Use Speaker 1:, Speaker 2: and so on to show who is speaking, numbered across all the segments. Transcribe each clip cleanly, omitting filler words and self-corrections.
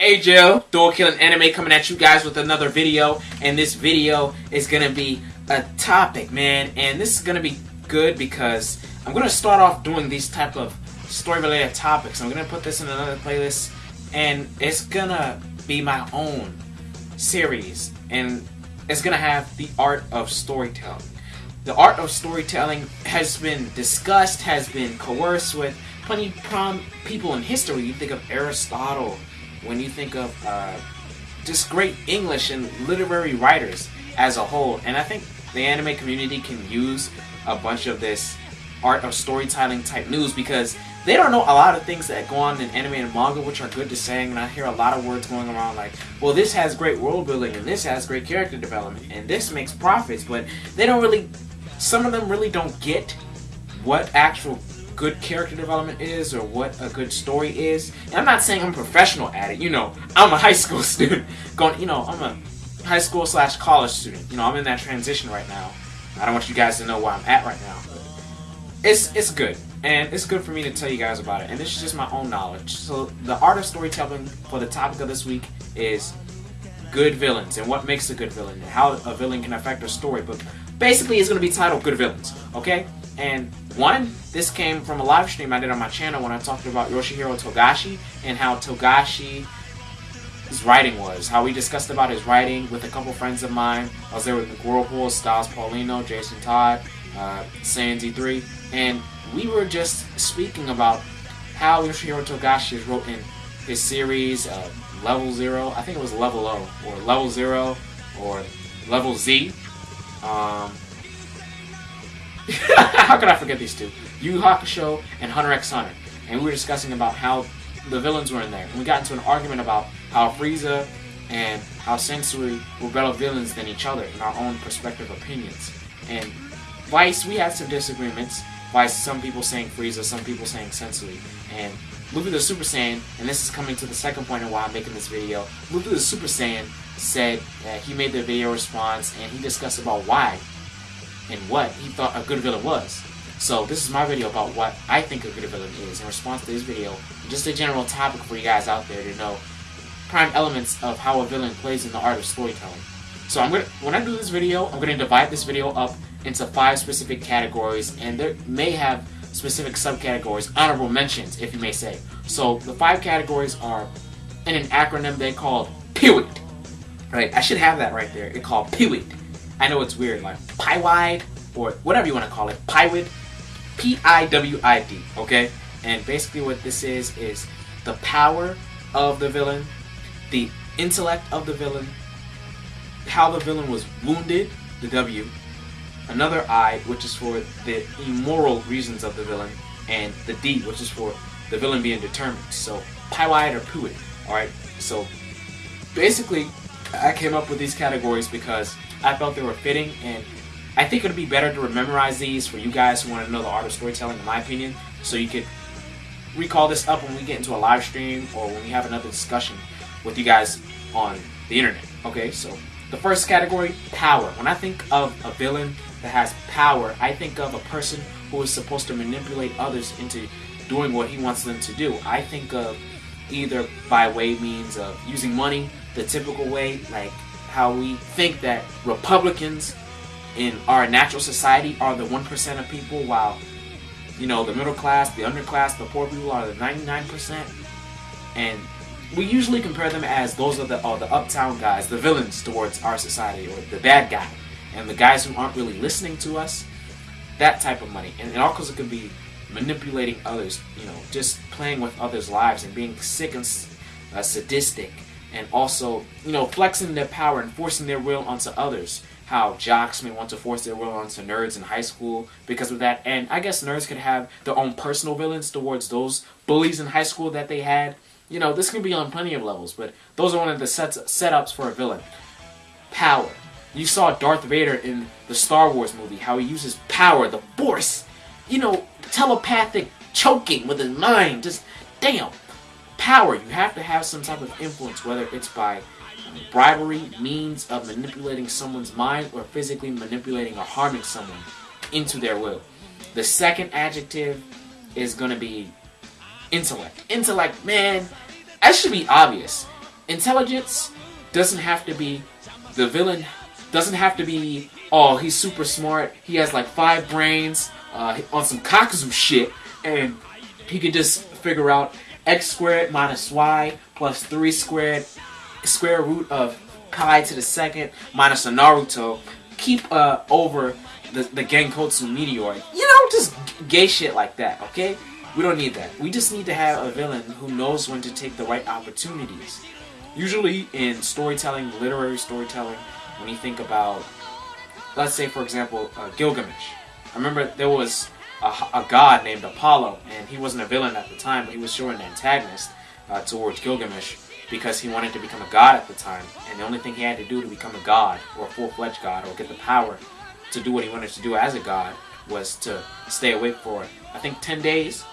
Speaker 1: Hey Joe, Dual Killing Anime coming at you guys with another video, and this video is gonna be a topic, man, and this is gonna be good because I'm gonna start off doing these type of story-related topics. I'm gonna put this in another playlist, and it's gonna be my own series, and it's gonna have the art of storytelling. The art of storytelling has been discussed, has been coerced with plenty of people in history. You think of Aristotle, when you think of just great English and literary writers as a whole. And I think the anime community can use a bunch of this art of storytelling type news because they don't know a lot of things that go on in anime and manga, which are good to saying. And I hear a lot of words going around like, well, this has great world building and this has great character development and this makes profits, but they don't really, some of them really don't get what actual good character development is or what a good story is. And I'm not saying I'm professional at it. You know, I'm a high school student I'm a high school / college student. You know, I'm in that transition right now. I don't want you guys to know where I'm at right now. It's good. And it's good for me to tell you guys about it. And this is just my own knowledge. So the art of storytelling for the topic of this week is good villains and what makes a good villain and how a villain can affect a story. But basically it's going to be titled Good Villains. Okay? And this came from a live stream I did on my channel when I talked about Yoshihiro Togashi and how Togashi's writing was. How we discussed about his writing with a couple friends of mine. I was there with Whirlpool, Styles Paulino, Jason Todd, Saiyan 3 and we were just speaking about how Yoshihiro Togashi wrote in his series Level Zero. I think it was Level O, or Level Zero, or Level Z. How could I forget these two? Yu Yu Hakusho and Hunter x Hunter. And we were discussing about how the villains were in there. And we got into an argument about how Frieza and how Sensui were better villains than each other in our own perspective opinions. And Vice, we had some disagreements. Vice, some people saying Frieza, some people saying Sensui. And Luffy the Super Saiyan, and this is coming to the second point of why I'm making this video, Luffy the Super Saiyan said that he made the video response and he discussed about why and what he thought a good villain was. So this is my video about what I think a good villain is in response to this video. Just a general topic for you guys out there to know prime elements of how a villain plays in the art of storytelling. So when I do this video, I'm gonna divide this video up into 5 specific categories, and there may have specific subcategories, honorable mentions, if you may say. So the 5 categories are in an acronym they call PIWID. Right? I should have that right there. It's called PIWID. I know it's weird, like PIWID, or whatever you want to call it. PIWID. P-I-W-I-D, okay? And basically what this is the power of the villain, the intellect of the villain, how the villain was wounded, the W, another I, which is for the immoral reasons of the villain, and the D, which is for the villain being determined. So, PIWID or PIWID, alright? So, basically, I came up with these categories because I felt they were fitting, and I think it would be better to memorize these for you guys who want to know the art of storytelling, in my opinion, so you could recall this up when we get into a live stream or when we have another discussion with you guys on the internet. Okay, so the first category, power. When I think of a villain that has power, I think of a person who is supposed to manipulate others into doing what he wants them to do. I think of either by means of using money, the typical way, like how we think that Republicans in our natural society are the 1% of people, while, you know, the middle class, the underclass, the poor people are the 99%. And we usually compare them as those are the uptown guys, the villains towards our society, or the bad guy, and the guys who aren't really listening to us. That type of money, and also it could be manipulating others, you know, just playing with others' lives and being sick and sadistic, and also, you know, flexing their power and forcing their will onto others. How jocks may want to force their will onto nerds in high school because of that, and I guess nerds could have their own personal villains towards those bullies in high school that they had. You know, this can be on plenty of levels, but those are one of the setups for a villain. Power. You saw Darth Vader in the Star Wars movie, how he uses power, the Force, you know, telepathic choking with his mind, just damn. Power, you have to have some type of influence, whether it's by bribery, means of manipulating someone's mind, or physically manipulating or harming someone into their will. The second adjective is going to be intellect. Intellect, man, that should be obvious. intelligence doesn't have to be, the villain doesn't have to be, oh, he's super smart, he has like 5 brains on some Kakuzu shit, and he can just figure out x squared minus y plus 3 squared square root of pi to the second minus a Naruto, keep over the Genkotsu meteor. You know, just gay shit like that, okay? We don't need that. We just need to have a villain who knows when to take the right opportunities. Usually in storytelling, literary storytelling, when you think about, let's say for example, Gilgamesh. I remember there was a god named Apollo, and he wasn't a villain at the time, but he was sure an antagonist towards Gilgamesh because he wanted to become a god at the time, and the only thing he had to do to become a god, or a full-fledged god, or get the power to do what he wanted to do as a god, was to stay awake for, I think, 10 days.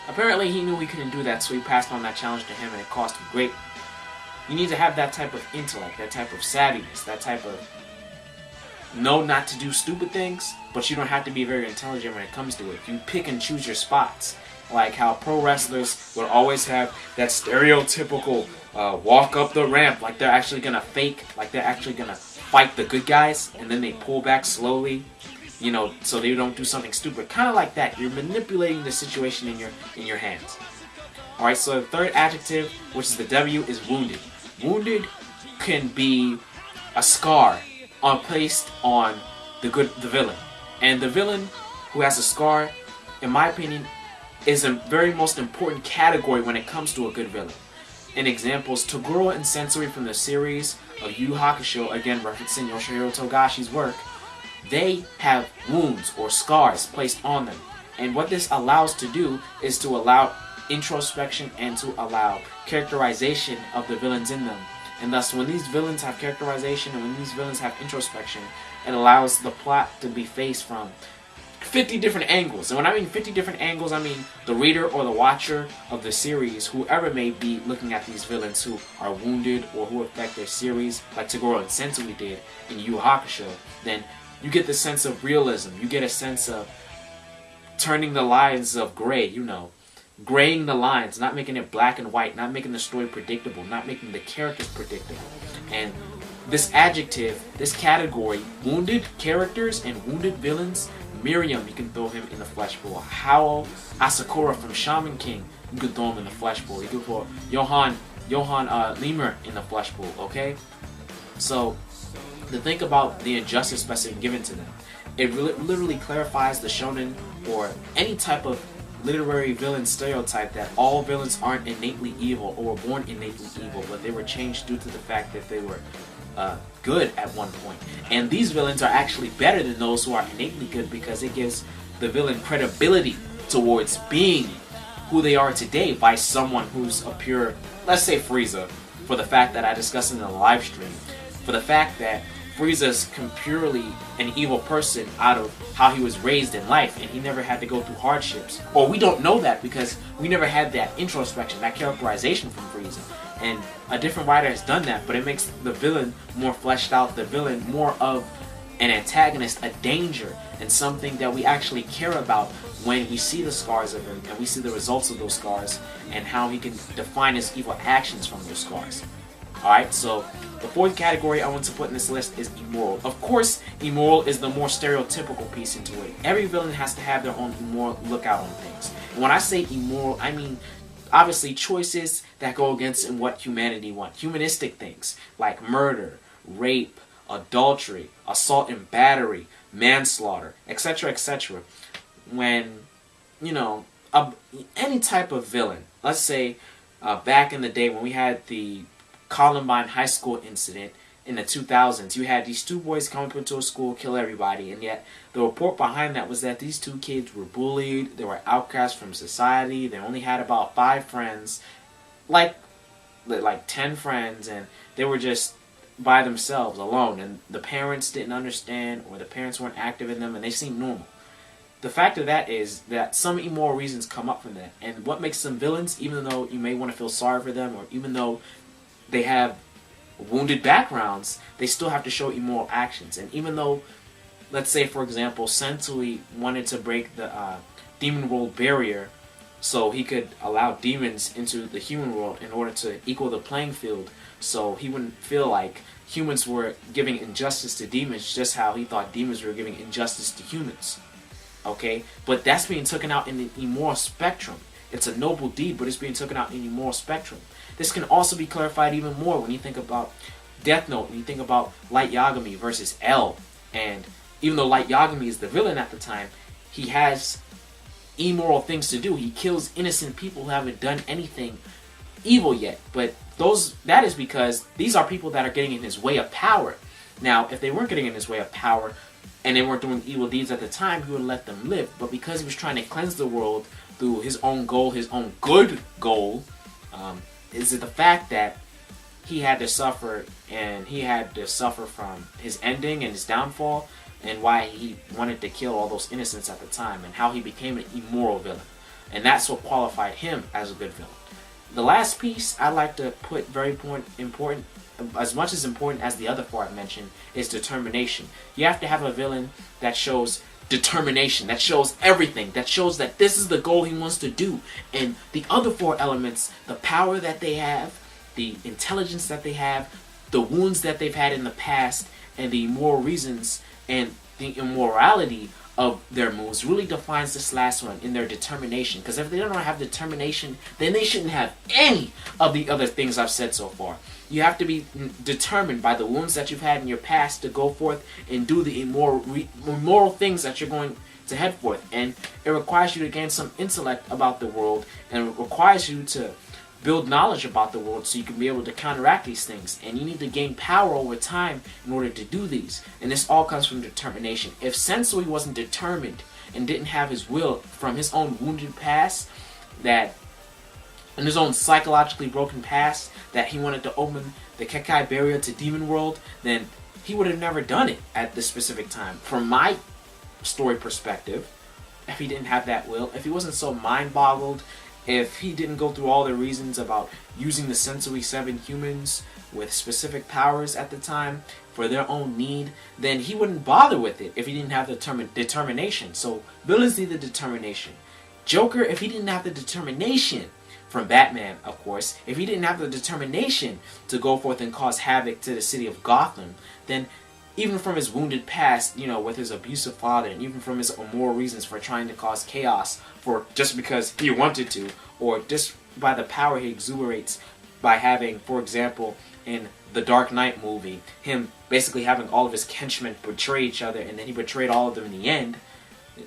Speaker 1: Apparently he knew he couldn't do that, so he passed on that challenge to him, and it cost him great. You need to have that type of intellect, that type of savviness, that type of know not to do stupid things, but you don't have to be very intelligent when it comes to it. You pick and choose your spots. Like how pro wrestlers will always have that stereotypical walk up the ramp, like they're actually gonna fake, like they're actually gonna fight the good guys, and then they pull back slowly, you know, so they don't do something stupid. Kind of like that. You're manipulating the situation in your hands. All right. So the third adjective, which is the W, is wounded. Wounded can be a scar placed on the villain, and the villain who has a scar, in my opinion, is a very most important category when it comes to a good villain. In examples, Toguro and Sensui from the series of Yu Yu Hakusho, again referencing Yoshihiro Togashi's work, they have wounds or scars placed on them. And what this allows to do is to allow introspection and to allow characterization of the villains in them. And thus, when these villains have characterization and when these villains have introspection, it allows the plot to be faced from 50 different angles. And when I mean 50 different angles, I mean the reader or the watcher of the series, whoever may be looking at these villains who are wounded or who affect their series, like Toguro and Sensui did in Yu Yu Hakusho, then you get the sense of realism. You get a sense of turning the lines of gray, you know, graying the lines, not making it black and white, not making the story predictable, not making the characters predictable. And this adjective, this category, wounded characters and wounded villains, Miriam, you can throw him in the flesh pool. Hao Asakura from Shaman King, you can throw him in the flesh pool. You can throw Johann Lemur in the flesh pool, okay? So, to think about the injustice that's been given to them, it literally clarifies the shonen or any type of literary villain stereotype that all villains aren't innately evil or were born innately evil, but they were changed due to the fact that they were good at one point. And these villains are actually better than those who are innately good because it gives the villain credibility towards being who they are today by someone who's a pure, let's say Frieza, for the fact that I discussed in the live stream, for the fact that Frieza's purely an evil person out of how he was raised in life, and he never had to go through hardships. Or we don't know that because we never had that introspection, that characterization from Frieza. And a different writer has done that, but it makes the villain more fleshed out, the villain more of an antagonist, a danger, and something that we actually care about when we see the scars of him, and we see the results of those scars, and how he can define his evil actions from those scars. Alright, so the fourth category I want to put in this list is immoral. Of course, immoral is the more stereotypical piece into it. Every villain has to have their own immoral lookout on things. And when I say immoral, I mean obviously choices that go against what humanity wants. Humanistic things like murder, rape, adultery, assault and battery, manslaughter, etc., etc. When, you know, any type of villain, let's say back in the day when we had the Columbine High School incident in the 2000s, you had these two boys come up into a school, kill everybody, and yet the report behind that was that these two kids were bullied, they were outcast from society, they only had about 5 friends, like 10 friends, and they were just by themselves, alone, and the parents didn't understand, or the parents weren't active in them, and they seemed normal. The fact of that is that some immoral reasons come up from that, and what makes them villains, even though you may want to feel sorry for them, or even though they have wounded backgrounds, they still have to show immoral actions. And even though, let's say for example, Sensui wanted to break the Demon World barrier so he could allow demons into the human world in order to equal the playing field, so he wouldn't feel like humans were giving injustice to demons just how he thought demons were giving injustice to humans. Okay? But that's being taken out in the immoral spectrum. It's a noble deed, but it's being taken out in the immoral spectrum. This can also be clarified even more when you think about Death Note, when you think about Light Yagami versus L. And even though Light Yagami is the villain at the time, he has immoral things to do. He kills innocent people who haven't done anything evil yet. But that is because these are people that are getting in his way of power. Now, if they weren't getting in his way of power and they weren't doing evil deeds at the time, he would let them live. But because he was trying to cleanse the world through his own goal, his own good goal, is it the fact that he had to suffer, and he had to suffer from his ending and his downfall, and why he wanted to kill all those innocents at the time, and how he became an immoral villain. And that's what qualified him as a good villain. The last piece I'd like to put very important, as much as important as the other four I mentioned, is determination. You have to have a villain that shows determination, that shows everything, that shows that this is the goal he wants to do. And the other four elements, the power that they have, the intelligence that they have, the wounds that they've had in the past, and the immoral reasons and the immorality of their moves really defines this last one in their determination. Because if they don't have determination, then they shouldn't have any of the other things I've said so far. You have to be determined by the wounds that you've had in your past to go forth and do the immoral things that you're going to head forth. And it requires you to gain some intellect about the world, and it requires you to build knowledge about the world so you can be able to counteract these things. And you need to gain power over time in order to do these. And this all comes from determination. If Sensui wasn't determined and didn't have his will from his own wounded past, and his own psychologically broken past, that he wanted to open the Kekai barrier to Demon World, then he would have never done it at this specific time. From my story perspective, if he didn't have that will, if he wasn't so mind-boggled, if he didn't go through all the reasons about using the Sensui 7 humans with specific powers at the time for their own need, then he wouldn't bother with it if he didn't have the determination. So villains need the determination. Joker, if he didn't have the determination, from Batman, of course, if he didn't have the determination to go forth and cause havoc to the city of Gotham, then even from his wounded past, with his abusive father, and even from his immoral reasons for trying to cause chaos for just because he wanted to, or just by the power he exuberates by having, for example, in the Dark Knight movie, him basically having all of his henchmen betray each other, and then he betrayed all of them in the end,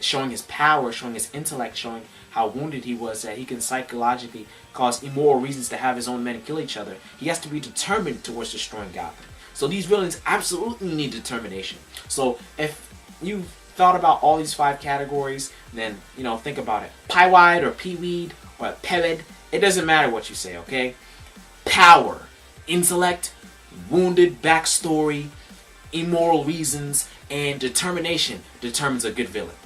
Speaker 1: showing his power, showing his intellect, showing how wounded he was, that he can psychologically cause immoral reasons to have his own men kill each other. He has to be determined towards destroying Gotham. So these villains absolutely need determination. So if you've thought about all these 5 categories, then, think about it. Pie-wide or pea-weed or pewed, it doesn't matter what you say, okay? Power, intellect, wounded backstory, immoral reasons, and determination determines a good villain.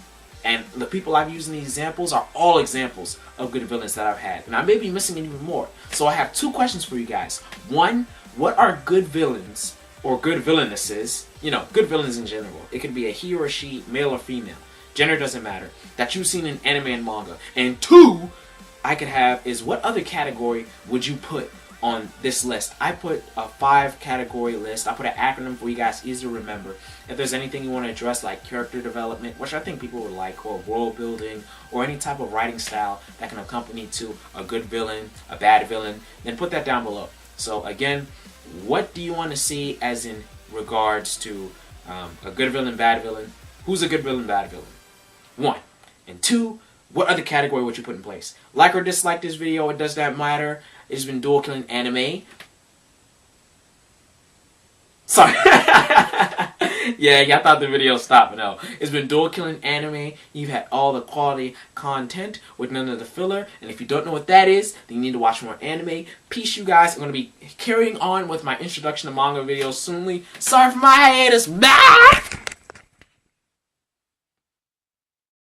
Speaker 1: And the people I've used in these examples are all examples of good villains that I've had. And I may be missing even more. So I have 2 questions for you guys. 1, what are good villains or good villainesses, good villains in general? It could be a he or she, male or female. Gender doesn't matter. That you've seen in anime and manga. And 2, I could have is what other category would you put on this list? I put a 5 category list. I put an acronym for you guys, easy to remember. If there's anything you want to address, like character development, which I think people would like, or world building, or any type of writing style that can accompany to a good villain, a bad villain, then put that down below. So again, what do you want to see as in regards to a good villain, bad villain? Who's a good villain, bad villain? 1. And 2, what other category would you put in place? Like or dislike this video, it does not matter. It's been Dual Killing Anime. Sorry. Yeah, I thought the video stopped. No, it's been Dual Killing Anime. You've had all the quality content with none of the filler. And if you don't know what that is, then you need to watch more anime. Peace, you guys. I'm going to be carrying on with my introduction to manga videos soonly. Sorry for my hiatus. Bye!